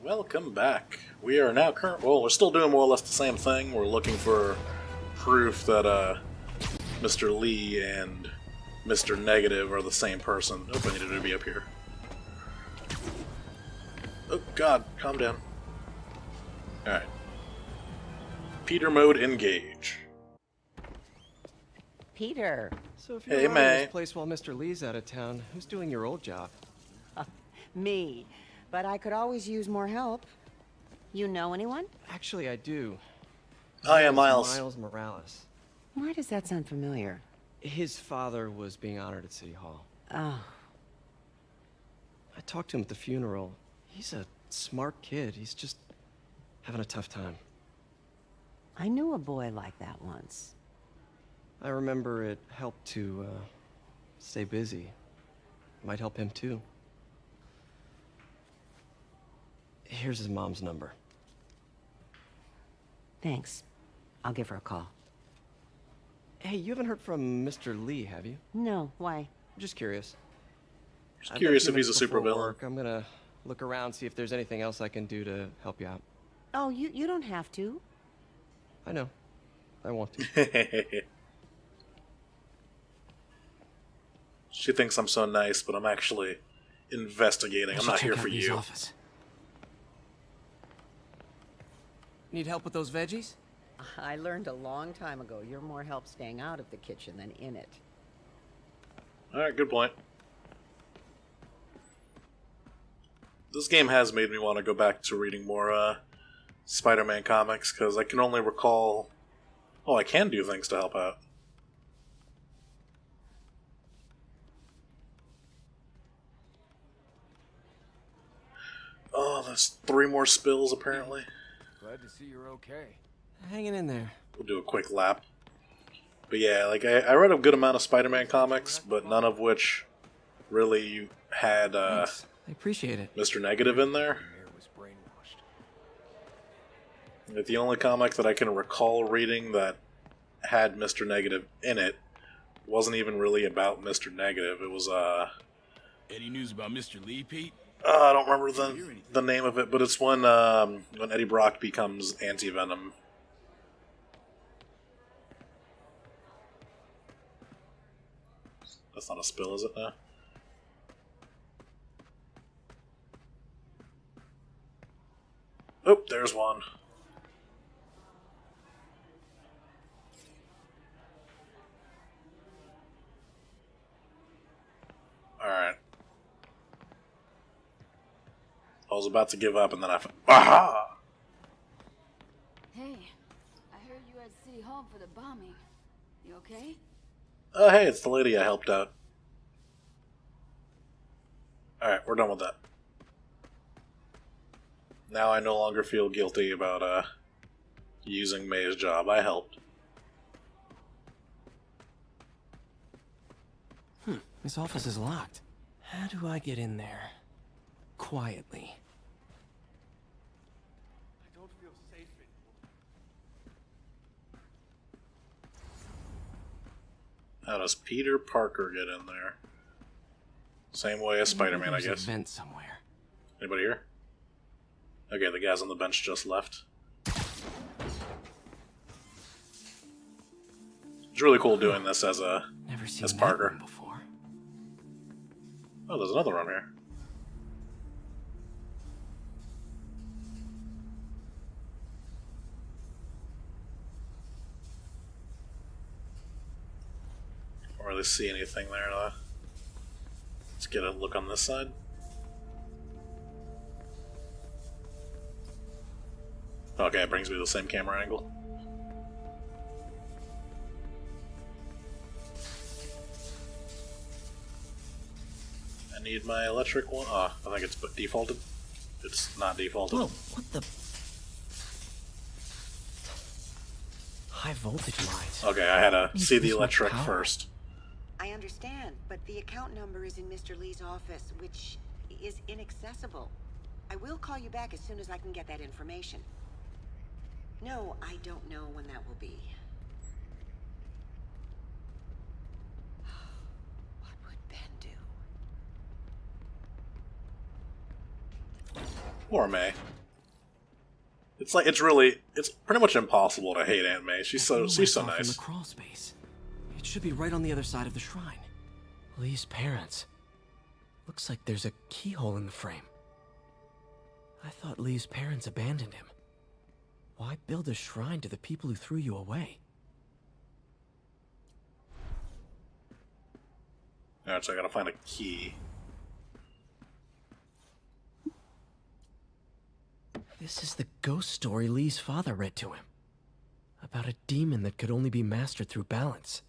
Welcome back. We are now well, we're still doing more or less the same thing. We're looking for proof that Mr. Lee and Mr. Negative are the same person. Oh, I needed to be up here. Oh god, calm down. Alright. Peter mode engage. Peter. So if you're running this place while Mr. Lee's out of town, who's doing your old job? Me. But I could always use more help. You know anyone? Actually, I do. Oh yeah, Miles. Miles Morales. Why does that sound familiar? His father was being honored at City Hall. Oh. I talked to him at the funeral. He's a smart kid. He's just having a tough time. I knew a boy like that once. I remember it helped to stay busy. Might help him too. Here's his mom's number. Thanks. I'll give her a call. Hey, you haven't heard from Mr. Lee, have you? No, why? I'm just curious. Just curious if he's a supervillain. I'm gonna look around, see if there's anything else I can do to help you out. Oh, you don't have to. I know. I want to. She thinks I'm so nice, but I'm actually investigating. I'm not here for you. Office. Need help with those veggies? I learned a long time ago you're more help staying out of the kitchen than in it. Alright, good point. This game has made me want to go back to reading more Spider-Man comics, because I can only recall... Oh, I can do things to help out. Oh, there's 3 more spills, apparently. Glad to see you're okay. Hanging in there. We'll do a quick lap. But yeah, like, I read a good amount of Spider-Man comics, but none of which really had Thanks. I appreciate it. Mr. Negative in there. Like, the only comic that I can recall reading that had Mr. Negative in it wasn't even really about Mr. Negative. It was, Any news about Mr. Lee, Pete? I don't remember the name of it, but it's when Eddie Brock becomes Anti-Venom. That's not a spill, is it? No? Oh, there's one. Alright. I was about to give up and then I found... Aha! Hey, I heard you at City Hall for the bombing. You okay? Oh, hey, it's the lady I helped out. Alright, we're done with that. Now I no longer feel guilty about, using May's job. I helped. This office is locked. How do I get in there? Quietly. I don't feel safe anymore. How does Peter Parker get in there? Same way as Spider-Man, I There's guess. a vent somewhere. Anybody here? Okay, the guys on the bench just left. It's really cool doing this as Never seen as that Parker. room before. Oh, there's another room here. Don't really see anything there, though. Let's get a look on this side. Okay, it brings me to the same camera angle. I need my electric one. Oh, I think it's defaulted. It's not defaulted. Whoa, what the... High voltage lines. Okay, I had to see the Use electric power. first. I understand, but the account number is in Mr. Lee's office, which is inaccessible. I will call you back as soon as I can get that information. No, I don't know when that will be. What would Ben do? Or May. It's like it's pretty much impossible to hate Aunt May. She's so From the nice. crawl space. It should be right on the other side of the shrine. Lee's parents. Looks like there's a keyhole in the frame. I thought Lee's parents abandoned him. Why build a shrine to the people who threw you away? Alright, so I gotta find a key. This is the ghost story Lee's father read to him. About a demon that could only be mastered through balance.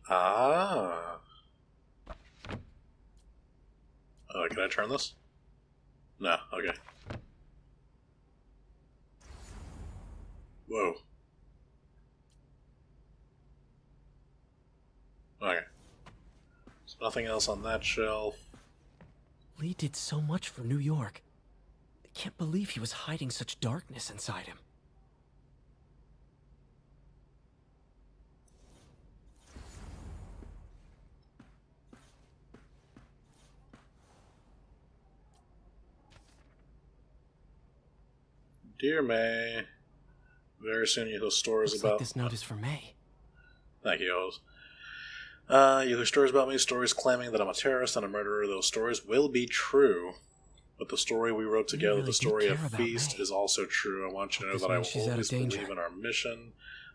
Ah. Can I turn this? No, okay. Whoa. Okay. There's nothing else on that shelf. Lee did so much for New York. I can't believe he was hiding such darkness inside him. Dear May, very soon you'll hear stories Looks about... like this note is for May. Thank you, Oz. You'll hear stories about me, stories claiming that I'm a terrorist and a murderer. Those stories will be true. But the story we wrote together, really the story do of care about Feast, May. is also true. I want you to know This that I will means she's out of always danger. believe in our mission.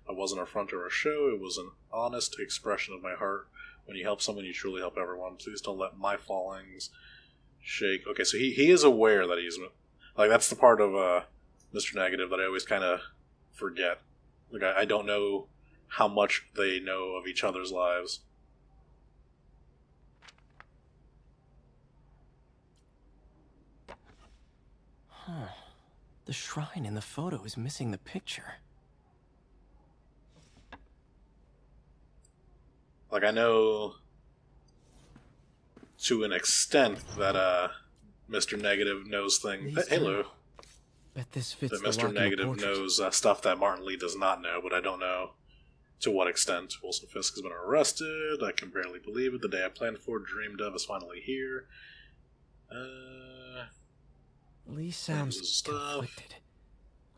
I wasn't a front or a show. It was an honest expression of my heart. When you help someone, you truly help everyone. Please don't let my fallings shake. Okay, so he is aware that he's... Like, that's the part of Mr. Negative that I always kind of forget. Like, I don't know how much they know of each other's lives. Huh. The shrine in the photo is missing the picture. Like, I know to an extent that Mr. Negative knows things. Lee's Hey, Lou. journal. Bet this fits That the Mr. lock in the Negative portrait. knows stuff that Martin Lee does not know, but I don't know to what extent. Wilson Fisk has been arrested. I can barely believe it. The day I planned for, dreamed of, is finally here. Lee sounds There's stuff. conflicted.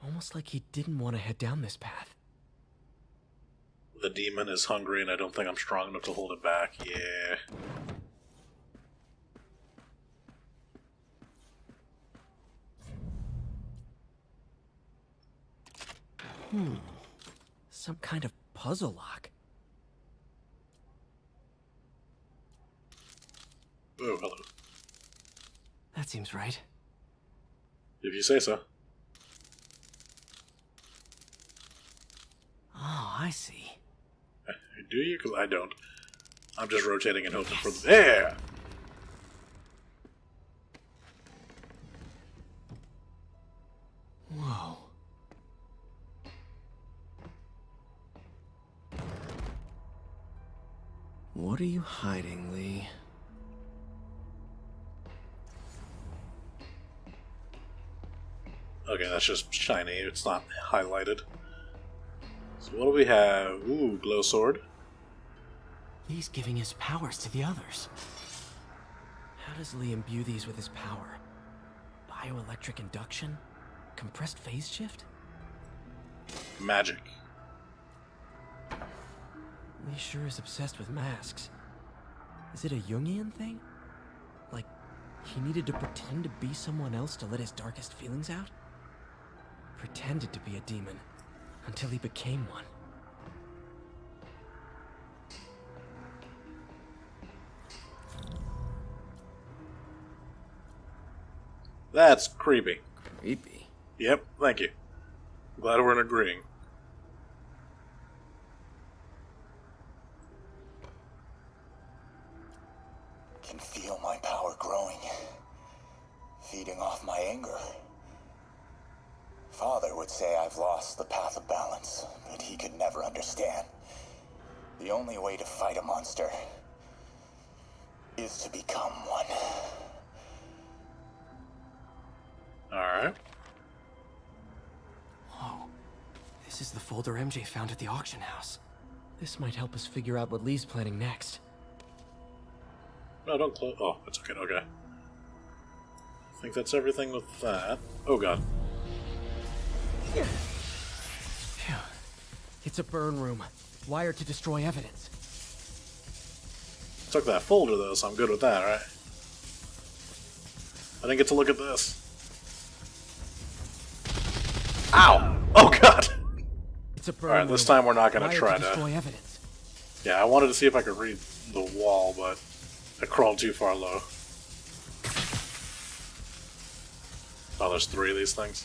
Almost like he didn't want to head down this path. The demon is hungry, and I don't think I'm strong enough to hold it back. Yeah. Some kind of puzzle lock. Oh, hello. That seems right. If you say so. Oh, I see. Do you? Because I don't. I'm just rotating and hoping for the... Yeah! Whoa. What are you hiding, Lee? Okay, that's just shiny. It's not highlighted. So what do we have? Ooh, glow sword. Lee's giving his powers to the others. How does Lee imbue these with his power? Bioelectric induction? Compressed phase shift? Magic. Lee sure is obsessed with masks. Is it a Jungian thing? Like, he needed to pretend to be someone else to let his darkest feelings out? Pretended to be a demon, until he became one. That's creepy. Creepy. Yep, thank you. Glad we're agreeing. Can feel my power growing, feeding off my anger. Father would say I've lost the path of balance, but he could never understand. The only way to fight a monster is to become one. Alright. Whoa. This is the folder MJ found at the auction house. This might help us figure out what Lee's planning next. No, don't close. Oh, that's okay, okay. I think that's everything with that. Oh god. Phew. It's a burn room, wired to destroy evidence. Took that folder though, so I'm good with that, right? I didn't get to look at this. Ow! Oh god! It's a burn Alright, this room, time we're not gonna wired try to to... destroy evidence. Yeah, I wanted to see if I could read the wall, but I crawled too far low. Oh, there's 3 of these things.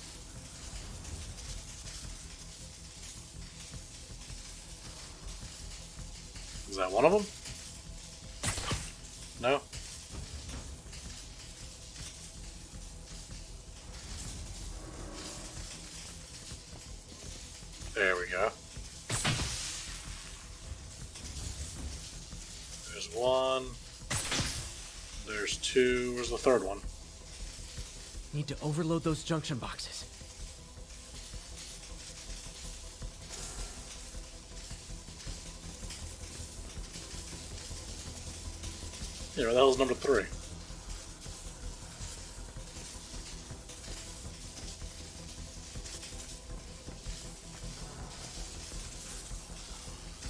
Is that one of them? No? There we go. There's 1. There's 2. Where's the 3rd one? Need to overload those junction boxes. Yeah, where the hell's number 3?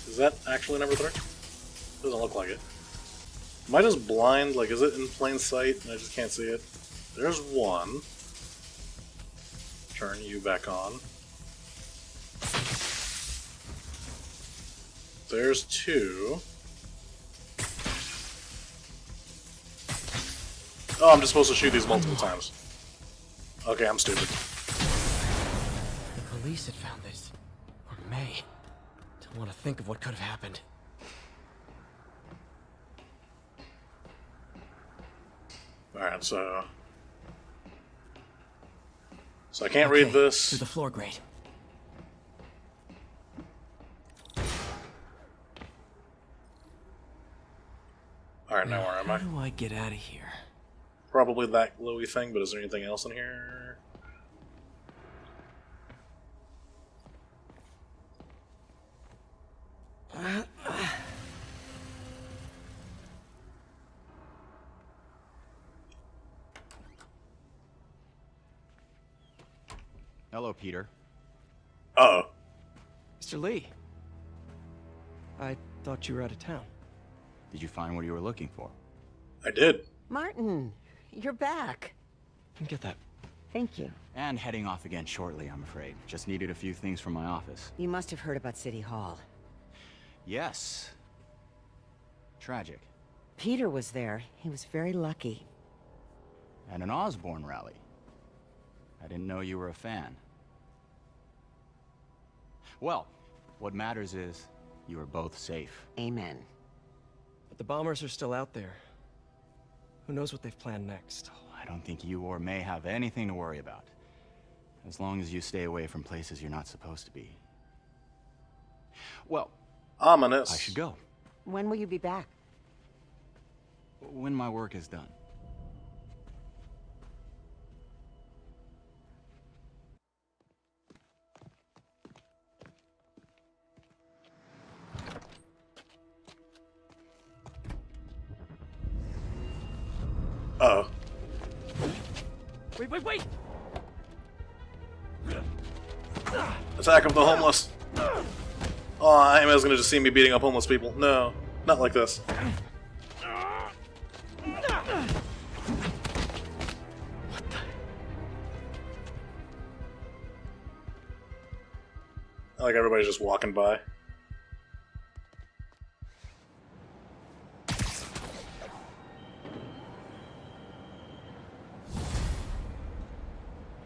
Is that actually number 3? Doesn't look like it. Am I just blind? Like, is it in plain sight and I just can't see it? There's 1. Turn you back on. There's 2. Oh, I'm just supposed to shoot these multiple times. Okay, I'm stupid. The police had found this. Or may. Don't want to think of what could have happened. Alright, so I can't read this. Through the floor grate. Alright, now where am How I? do I get out of here? Probably that glowy thing, but is there anything else in here? Hello, Peter. Uh-oh. Mr. Lee. I thought you were out of town. Did you find what you were looking for? I did. Martin, you're back. Get that. Thank you. And heading off again shortly, I'm afraid. Just needed a few things from my office. You must have heard about City Hall. Yes. Tragic. Peter was there. He was very lucky. At an Osborne rally. I didn't know you were a fan. Well, what matters is you are both safe. Amen. But the bombers are still out there. Who knows what they've planned next? I don't think you or May have anything to worry about. As long as you stay away from places you're not supposed to be. Well, Ominous. I should go. When will you be back? When my work is done. Uh-oh. Wait! Attack of the homeless. Oh, Amos gonna just see me beating up homeless people. No, not like this. I like everybody's just walking by.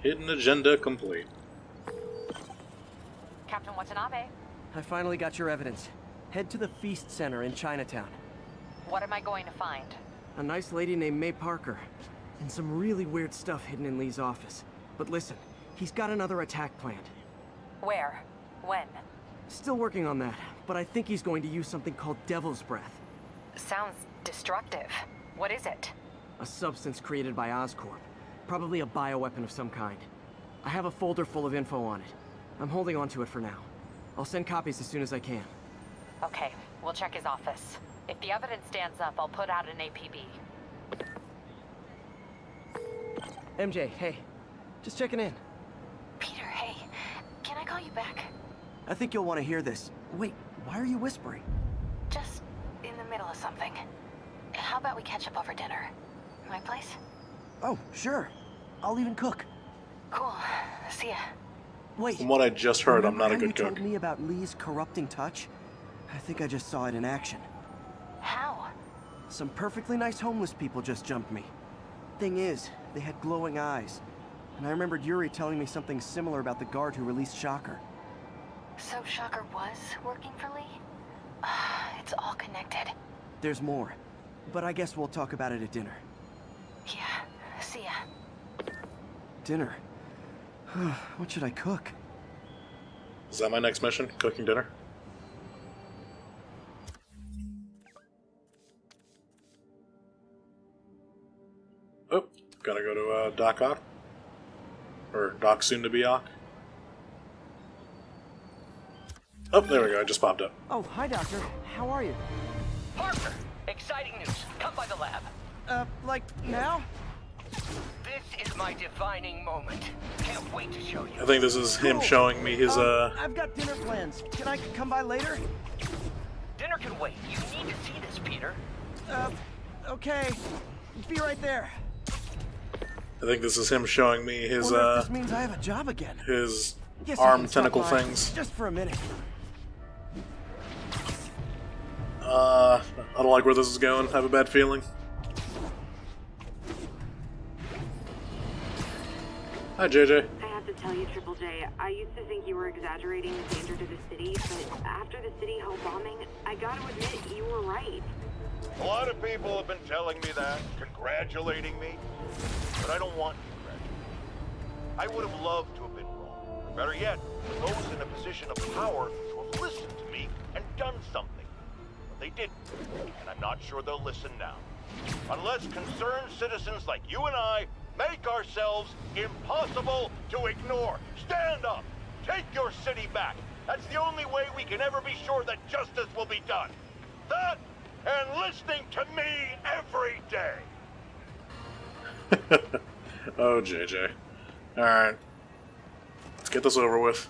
Hidden agenda complete. Captain Watanabe, I finally got your evidence. Head to the Feast Center in Chinatown. what am I going to find? A nice lady named May Parker. And some really weird stuff hidden in Lee's office. But listen, he's got another attack planned. Where? When? Still working on that, but I think he's going to use something called Devil's Breath. Sounds destructive. What is it? A substance created by Oscorp. Probably a bioweapon of some kind. I have a folder full of info on it. I'm holding on to it for now. I'll send copies as soon as I can. Okay, we'll check his office. If the evidence stands up, I'll put out an APB. MJ, hey. Just checking in. Peter, hey. Can I call you back? I think you'll want to hear this. Wait, why are you whispering? Just in the middle of something. How about we catch up over dinner? My place? Oh, sure. I'll even cook. Cool. See ya. Wait. From what I just heard, I'm not a good you cook. told me about Lee's corrupting touch? I think I just saw it in action. How? Some perfectly nice homeless people just jumped me. Thing is, they had glowing eyes. And I remembered Yuri telling me something similar about the guard who released Shocker. So Shocker was working for Lee? It's all connected. There's more. But I guess we'll talk about it at dinner. Yeah. See ya. Dinner? What should I cook? Is that my next mission? Cooking dinner? Oh, gotta go to Doc Ock. Or Doc soon to be Ock. Oh, there we go, it just popped up. Oh, hi, Doctor. How are you? Parker! Exciting news. Come by the lab. Like now? This is my defining moment. Can't wait to show you. I think this is him showing me his, I've got dinner plans. Can I come by later? Dinner can wait. You need to see this, Peter. Okay. Be right there. I think this is him showing me his, Wonder if this means I have a job again. his Guess you arm can stop tentacle by, things. Just for a minute. I don't like where this is going. I have a bad feeling. Hi, JJ. I have to tell you, Triple J, I used to think you were exaggerating the danger to the city, but after the City Hall bombing, I gotta admit, you were right. A lot of people have been telling me that, congratulating me, but I don't want to congratulate. I would have loved to have been wrong. Or better yet, for those in a position of power to have listened to me and done something. But they didn't, and I'm not sure they'll listen now. Unless concerned citizens like you and I make ourselves impossible to ignore. Stand up! Take your city back! That's the only way we can ever be sure that justice will be done. That and listening to me every day! Oh, JJ. Alright. Let's get this over with.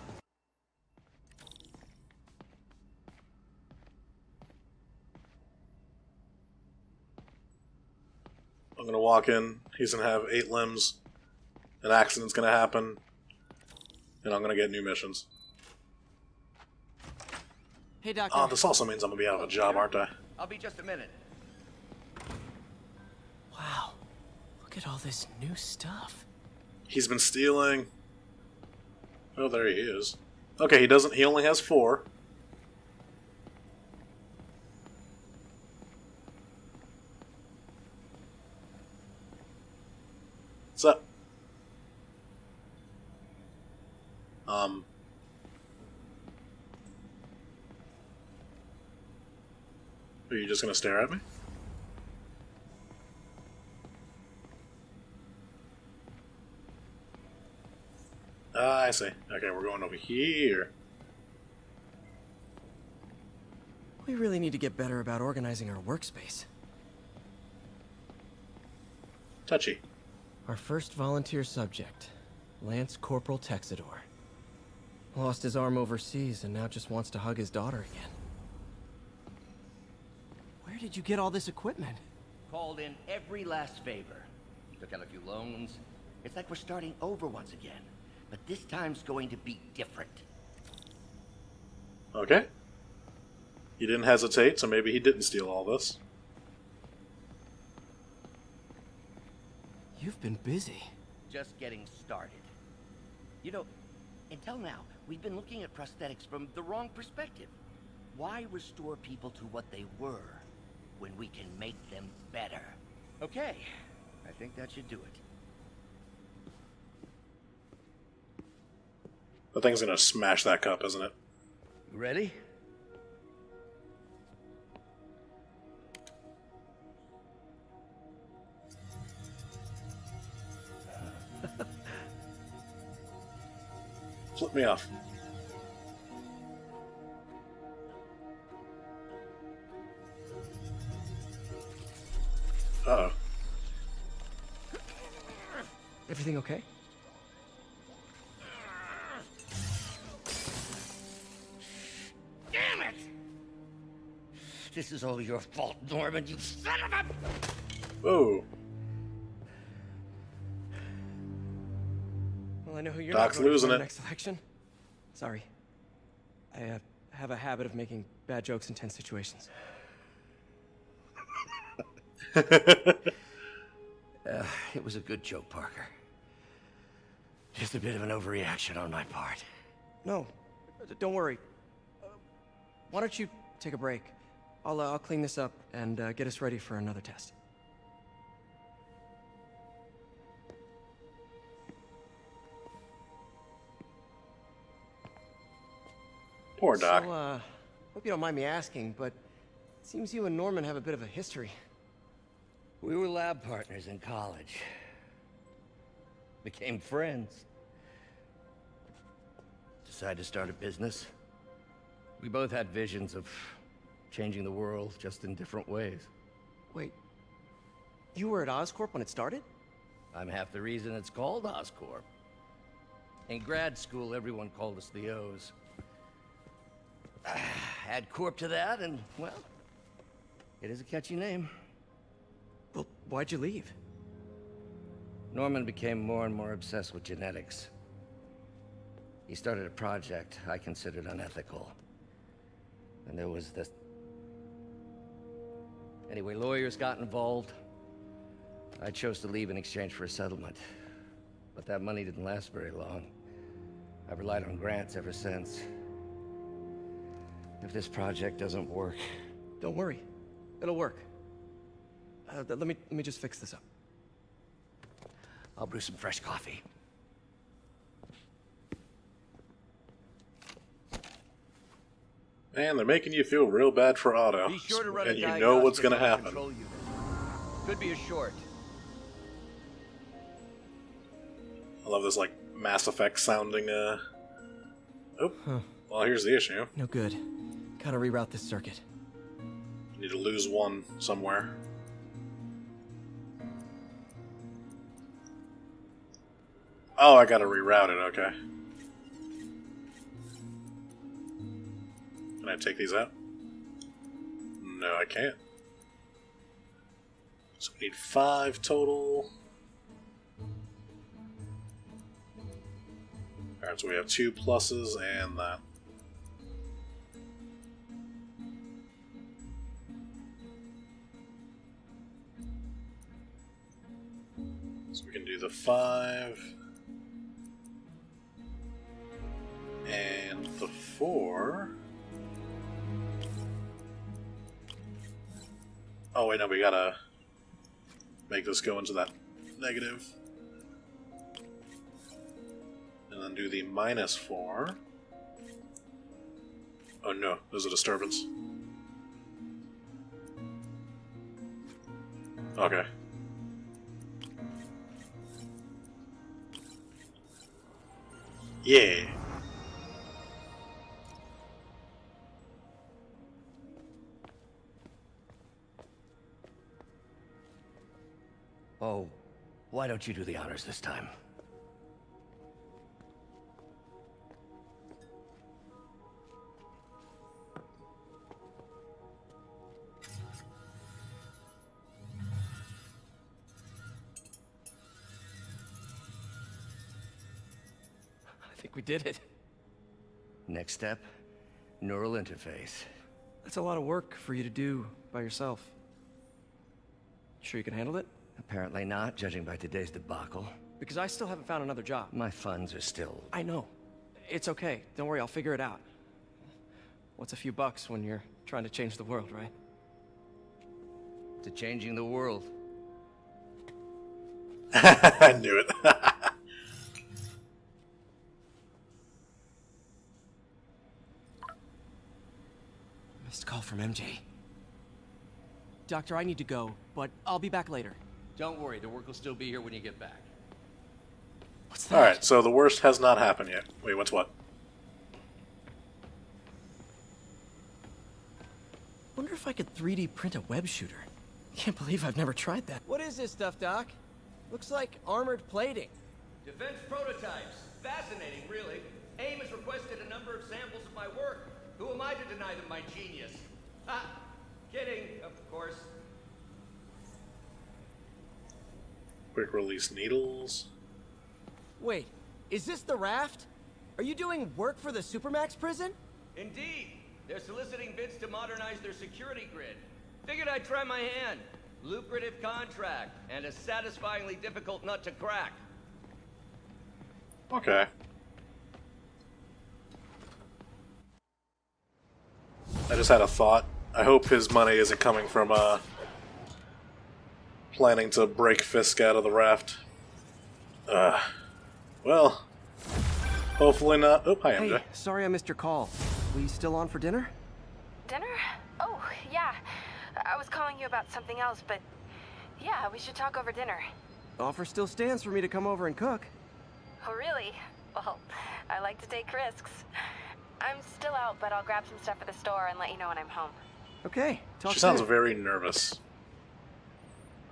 I'm gonna walk in, he's gonna have 8 limbs, an accident's gonna happen, and I'm gonna get new missions. Hey, Doctor. Oh, this also means I'm gonna be out of a job, aren't I? I'll be just a minute. Wow. Look at all this new stuff. He's been stealing. Oh, there he is. Okay, he only has 4. What's up? Are you just gonna stare at me? Ah, I see. Okay, we're going over here. We really need to get better about organizing our workspace. Touchy. Our first volunteer subject, Lance Corporal Texador. Lost his arm overseas and now just wants to hug his daughter again. Where did you get all this equipment? Called in every last favor. Took out a few loans. It's like we're starting over once again. But this time's going to be different. Okay. He didn't hesitate, so maybe he didn't steal all this. You've been busy. Just getting started. You know, until now, we've been looking at prosthetics from the wrong perspective. Why restore people to what they were when we can make them better? Okay, I think that should do it. The thing's gonna smash that cup, isn't it? Ready? Flip me off. Everything Everything okay? Damn it! This is all your fault, Norman, you son of a... Whoa. Well, I know who you're Doc's not voting losing for it. next election. Sorry. I have a habit of making bad jokes in tense situations. It was a good joke, Parker. Just a bit of an overreaction on my part. No, don't worry. Why don't you take a break? I'll clean this up and get us ready for another test. Poor Doc. So, hope you don't mind me asking, but it seems you and Norman have a bit of a history. We were lab partners in college. Became friends. Decided to start a business. We both had visions of changing the world, just in different ways. Wait, you were at Oscorp when it started? I'm half the reason it's called Oscorp. In grad school, everyone called us the O's. Add Corp to that, and, well, it is a catchy name. Well, why'd you leave? Norman became more and more obsessed with genetics. He started a project I considered unethical. And there was this... Anyway, lawyers got involved. I chose to leave in exchange for a settlement. But that money didn't last very long. I've relied on grants ever since. If this project doesn't work... Don't worry. It'll work. Let me just fix this up. I'll brew some fresh coffee. Man, they're making you feel real bad for Otto. Be sure to run And a you know what's gonna diagnostic on happen. control unit. Could be a short. I love this, like, Mass Effect sounding, Oh. Huh. Well, here's the issue. No good. Gotta reroute this circuit. You need to lose one somewhere. Oh, I gotta reroute it, okay. Can I take these out? No, I can't. So we need 5 total. Alright, so we have 2 pluses and that. So we can do the 5 and the 4. Oh wait, no, we gotta make this go into that negative. And then do the -4. Oh no, there's a disturbance. Okay. Yeah. Oh, why don't you do the honors this time? I think we did it. Next step, neural interface. That's a lot of work for you to do by yourself. Sure you can handle it? Apparently not, judging by today's debacle. Because I still haven't found another job. My funds are still... I know. It's okay. Don't worry, I'll figure it out. What's a few bucks when you're trying to change the world, right? To changing the world. I knew it. Missed call from MJ. Doctor, I need to go, but I'll be back later. Don't worry, the work will still be here when you get back. What's that? Alright, so the worst has not happened yet. Wait, what's what? Wonder if I could 3D print a web shooter. Can't believe I've never tried that. What is this stuff, Doc? Looks like armored plating. Defense prototypes. Fascinating, really. AIM has requested a number of samples of my work. Who am I to deny them my genius? Ha! Kidding, of course. Quick release needles. Wait, is this the raft? Are you doing work for the Supermax prison? Indeed. They're soliciting bids to modernize their security grid. Figured I'd try my hand. Lucrative contract, and a satisfyingly difficult nut to crack. Okay. I just had a thought. I hope his money isn't coming from, planning to break Fisk out of the raft. Well, hopefully not. Oh, hi, MJ. Hey, sorry I missed your call. We still on for dinner? Dinner? Oh, yeah. I was calling you about something else, but yeah, we should talk over dinner. Offer still stands for me to come over and cook. Oh, really? Well, I like to take risks. I'm still out, but I'll grab some stuff at the store and let you know when I'm home. Okay, talk She sounds soon. very nervous.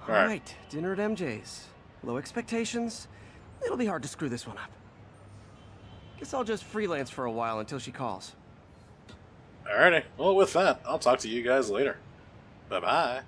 Alright, dinner at MJ's. Low expectations. It'll be hard to screw this one up. Guess I'll just freelance for a while until she calls. Alrighty. Well, with that, I'll talk to you guys later. Bye-bye.